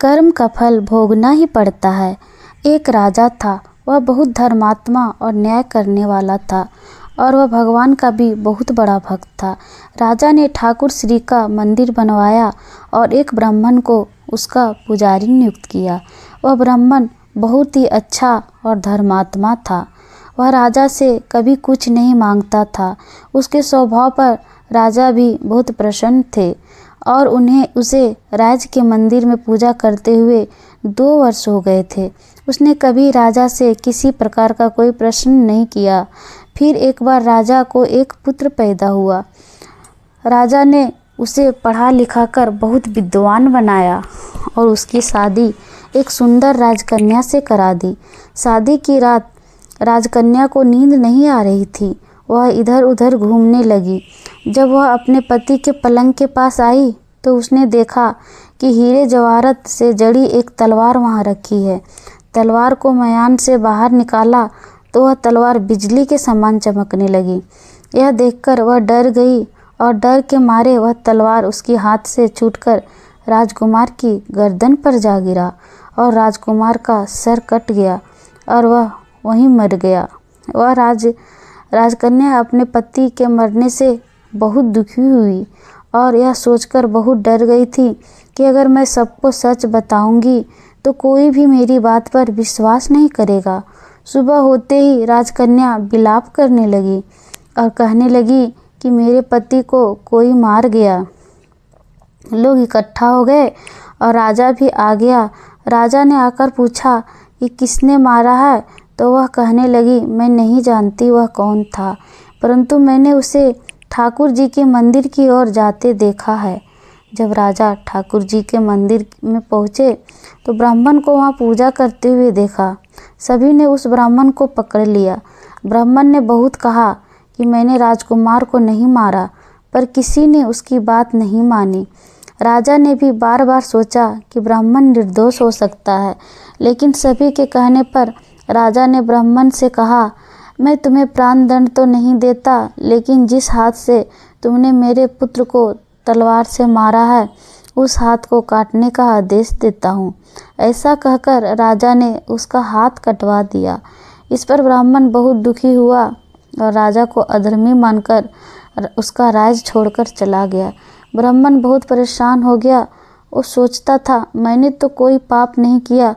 कर्म का फल भोगना ही पड़ता है। एक राजा था, वह बहुत धर्मात्मा और न्याय करने वाला था और वह भगवान का भी बहुत बड़ा भक्त था। राजा ने ठाकुर श्री का मंदिर बनवाया और एक ब्राह्मण को उसका पुजारी नियुक्त किया। वह ब्राह्मण बहुत ही अच्छा और धर्मात्मा था। वह राजा से कभी कुछ नहीं मांगता था। उसके स्वभाव पर राजा भी बहुत प्रसन्न थे और उसे राज के मंदिर में पूजा करते हुए 2 वर्ष हो गए थे। उसने कभी राजा से किसी प्रकार का कोई प्रश्न नहीं किया। फिर एक बार राजा को एक पुत्र पैदा हुआ। राजा ने उसे पढ़ा लिखा कर बहुत विद्वान बनाया और उसकी शादी एक सुंदर राजकन्या से करा दी। शादी की रात राजकन्या को नींद नहीं आ रही थी। वह इधर उधर घूमने लगी। जब वह अपने पति के पलंग के पास आई तो उसने देखा कि हीरे जवाहरात से जड़ी एक तलवार वहां रखी है। तलवार को मयान से बाहर निकाला तो वह तलवार बिजली के समान चमकने लगी। यह देखकर वह डर गई और डर के मारे वह तलवार उसके हाथ से छूटकर राजकुमार की गर्दन पर जा गिरा और राजकुमार का सर कट गया और वह वहीं मर गया। वह राजकन्या अपने पति के मरने से बहुत दुखी हुई और यह सोचकर बहुत डर गई थी कि अगर मैं सबको सच बताऊंगी तो कोई भी मेरी बात पर विश्वास नहीं करेगा। सुबह होते ही राजकन्या विलाप करने लगी और कहने लगी कि मेरे पति को कोई मार गया। लोग इकट्ठा हो गए और राजा भी आ गया। राजा ने आकर पूछा कि किसने मारा है, तो वह कहने लगी मैं नहीं जानती वह कौन था, परंतु मैंने उसे ठाकुर जी के मंदिर की ओर जाते देखा है। जब राजा ठाकुर जी के मंदिर में पहुँचे तो ब्राह्मण को वहाँ पूजा करते हुए देखा। सभी ने उस ब्राह्मण को पकड़ लिया। ब्राह्मण ने बहुत कहा कि मैंने राजकुमार को नहीं मारा, पर किसी ने उसकी बात नहीं मानी। राजा ने भी बार बार सोचा कि ब्राह्मण निर्दोष हो सकता है, लेकिन सभी के कहने पर राजा ने ब्राह्मण से कहा मैं तुम्हें प्राण दंड तो नहीं देता, लेकिन जिस हाथ से तुमने मेरे पुत्र को तलवार से मारा है उस हाथ को काटने का आदेश देता हूँ। ऐसा कहकर राजा ने उसका हाथ कटवा दिया। इस पर ब्राह्मण बहुत दुखी हुआ और राजा को अधर्मी मानकर उसका राज छोड़कर चला गया। ब्राह्मण बहुत परेशान हो गया। वो सोचता था मैंने तो कोई पाप नहीं किया,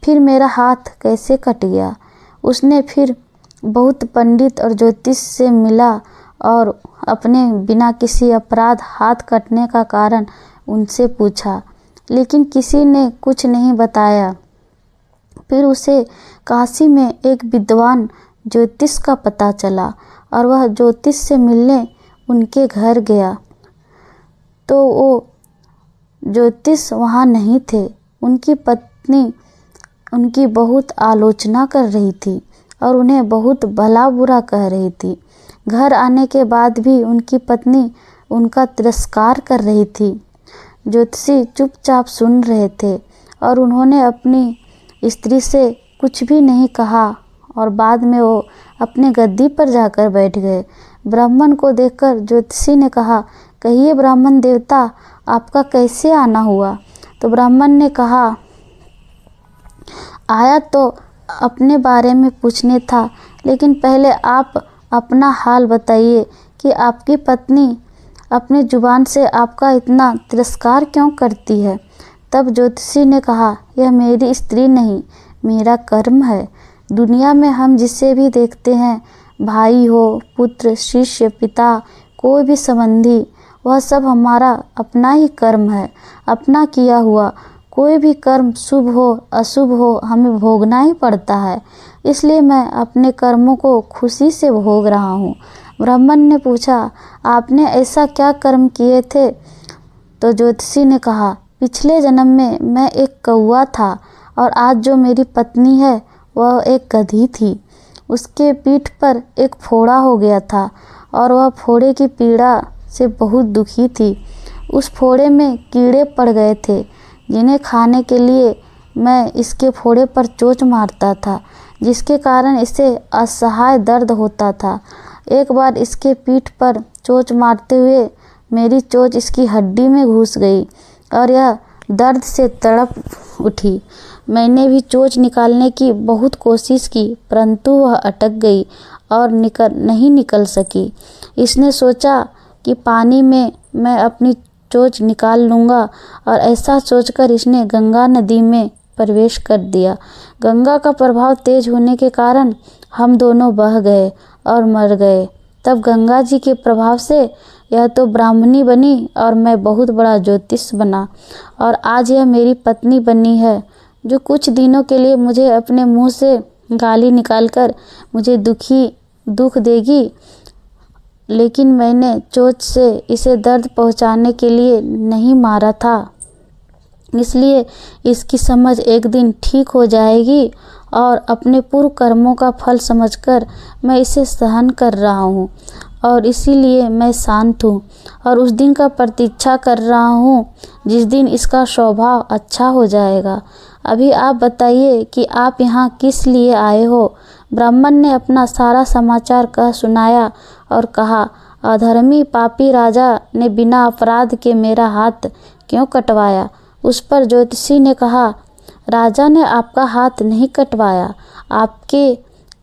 फिर मेरा हाथ कैसे कट गया। उसने फिर बहुत पंडित और ज्योतिष से मिला और अपने बिना किसी अपराध हाथ कटने का कारण उनसे पूछा, लेकिन किसी ने कुछ नहीं बताया। फिर उसे काशी में एक विद्वान ज्योतिष का पता चला और वह ज्योतिष से मिलने उनके घर गया तो वो ज्योतिष वहाँ नहीं थे। उनकी पत्नी उनकी बहुत आलोचना कर रही थी और उन्हें बहुत भला बुरा कह रही थी। घर आने के बाद भी उनकी पत्नी उनका तिरस्कार कर रही थी। ज्योतिषी चुपचाप सुन रहे थे और उन्होंने अपनी स्त्री से कुछ भी नहीं कहा और बाद में वो अपने गद्दी पर जाकर बैठ गए। ब्राह्मण को देखकर ज्योतिषी ने कहा, कहिए ब्राह्मण देवता, आपका कैसे आना हुआ? तो ब्राह्मण ने कहा, आया तो अपने बारे में पूछने था, लेकिन पहले आप अपना हाल बताइए कि आपकी पत्नी अपने जुबान से आपका इतना तिरस्कार क्यों करती है। तब ज्योतिषी ने कहा, यह मेरी स्त्री नहीं, मेरा कर्म है। दुनिया में हम जिसे भी देखते हैं, भाई हो, पुत्र, शिष्य, पिता, कोई भी संबंधी, वह सब हमारा अपना ही कर्म है, अपना किया हुआ। कोई भी कर्म शुभ हो अशुभ हो हमें भोगना ही पड़ता है, इसलिए मैं अपने कर्मों को खुशी से भोग रहा हूँ। ब्राह्मण ने पूछा, आपने ऐसा क्या कर्म किए थे? तो ज्योतिषी ने कहा, पिछले जन्म में मैं एक कौवा था और आज जो मेरी पत्नी है वह एक गधी थी। उसके पीठ पर एक फोड़ा हो गया था और वह फोड़े की पीड़ा से बहुत दुखी थी। उस फोड़े में कीड़े पड़ गए थे जिन्हें खाने के लिए मैं इसके फोड़े पर चोंच मारता था, जिसके कारण इसे असहाय दर्द होता था। एक बार इसके पीठ पर चोंच मारते हुए मेरी चोंच इसकी हड्डी में घुस गई और यह दर्द से तड़प उठी। मैंने भी चोंच निकालने की बहुत कोशिश की, परंतु वह अटक गई और नहीं निकल सकी। इसने सोचा कि पानी में मैं अपनी चोंच निकाल लूँगा, और ऐसा सोचकर इसने गंगा नदी में प्रवेश कर दिया। गंगा का प्रभाव तेज होने के कारण हम दोनों बह गए और मर गए। तब गंगा जी के प्रभाव से यह तो ब्राह्मणी बनी और मैं बहुत बड़ा ज्योतिष बना, और आज यह मेरी पत्नी बनी है, जो कुछ दिनों के लिए मुझे अपने मुंह से गाली निकालकर मुझे दुख देगी। लेकिन मैंने चोंच से इसे दर्द पहुंचाने के लिए नहीं मारा था, इसलिए इसकी समझ एक दिन ठीक हो जाएगी, और अपने पूर्व कर्मों का फल समझकर मैं इसे सहन कर रहा हूँ, और इसीलिए मैं शांत हूँ और उस दिन का प्रतीक्षा कर रहा हूँ जिस दिन इसका स्वभाव अच्छा हो जाएगा। अभी आप बताइए कि आप यहाँ किस लिए आए हो। ब्राह्मण ने अपना सारा समाचार कह सुनाया और कहा, अधर्मी पापी राजा ने बिना अपराध के मेरा हाथ क्यों कटवाया। उस पर ज्योतिषी ने कहा, राजा ने आपका हाथ नहीं कटवाया, आपके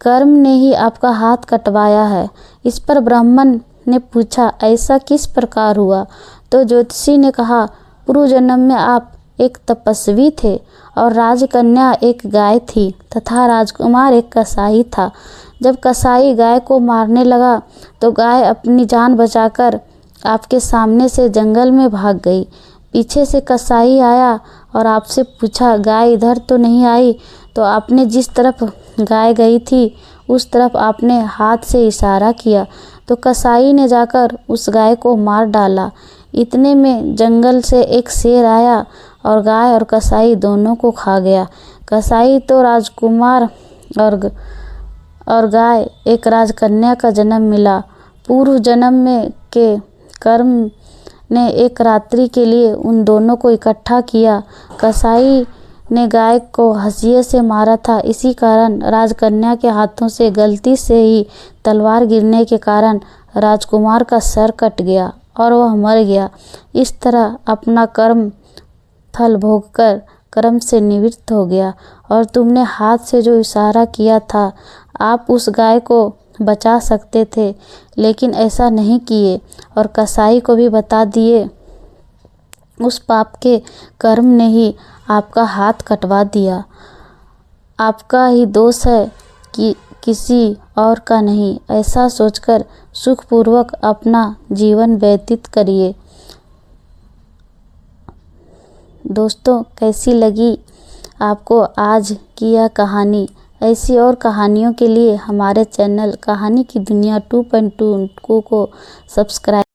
कर्म ने ही आपका हाथ कटवाया है। इस पर ब्राह्मण ने पूछा, ऐसा किस प्रकार हुआ। तो ज्योतिषी ने कहा, पूर्व जन्म में आप एक तपस्वी थे और राजकन्या एक गाय थी तथा राजकुमार एक कसाई था। जब कसाई गाय को मारने लगा तो गाय अपनी जान बचाकर आपके सामने से जंगल में भाग गई। पीछे से कसाई आया और आपसे पूछा, गाय इधर तो नहीं आई। तो आपने जिस तरफ गाय गई थी उस तरफ आपने हाथ से इशारा किया, तो कसाई ने जाकर उस गाय को मार डाला। इतने में जंगल से एक शेर आया और गाय और कसाई दोनों को खा गया। कसाई तो राजकुमार और गाय एक राजकन्या का जन्म मिला। पूर्व जन्म में के कर्म ने एक रात्रि के लिए उन दोनों को इकट्ठा किया। कसाई ने गाय को हंसिये से मारा था, इसी कारण राजकन्या के हाथों से गलती से ही तलवार गिरने के कारण राजकुमार का सर कट गया और वह मर गया। इस तरह अपना कर्म फल भोगकर कर्म से निवृत्त हो गया। और तुमने हाथ से जो इशारा किया था, आप उस गाय को बचा सकते थे, लेकिन ऐसा नहीं किए और कसाई को भी बता दिए। उस पाप के कर्म ने ही आपका हाथ कटवा दिया। आपका ही दोष है कि किसी और का नहीं। ऐसा सोचकर सुखपूर्वक अपना जीवन व्यतीत करिए। दोस्तों, कैसी लगी आपको आज की यह कहानी। ऐसी और कहानियों के लिए हमारे चैनल कहानी की दुनिया 2.2 को सब्सक्राइब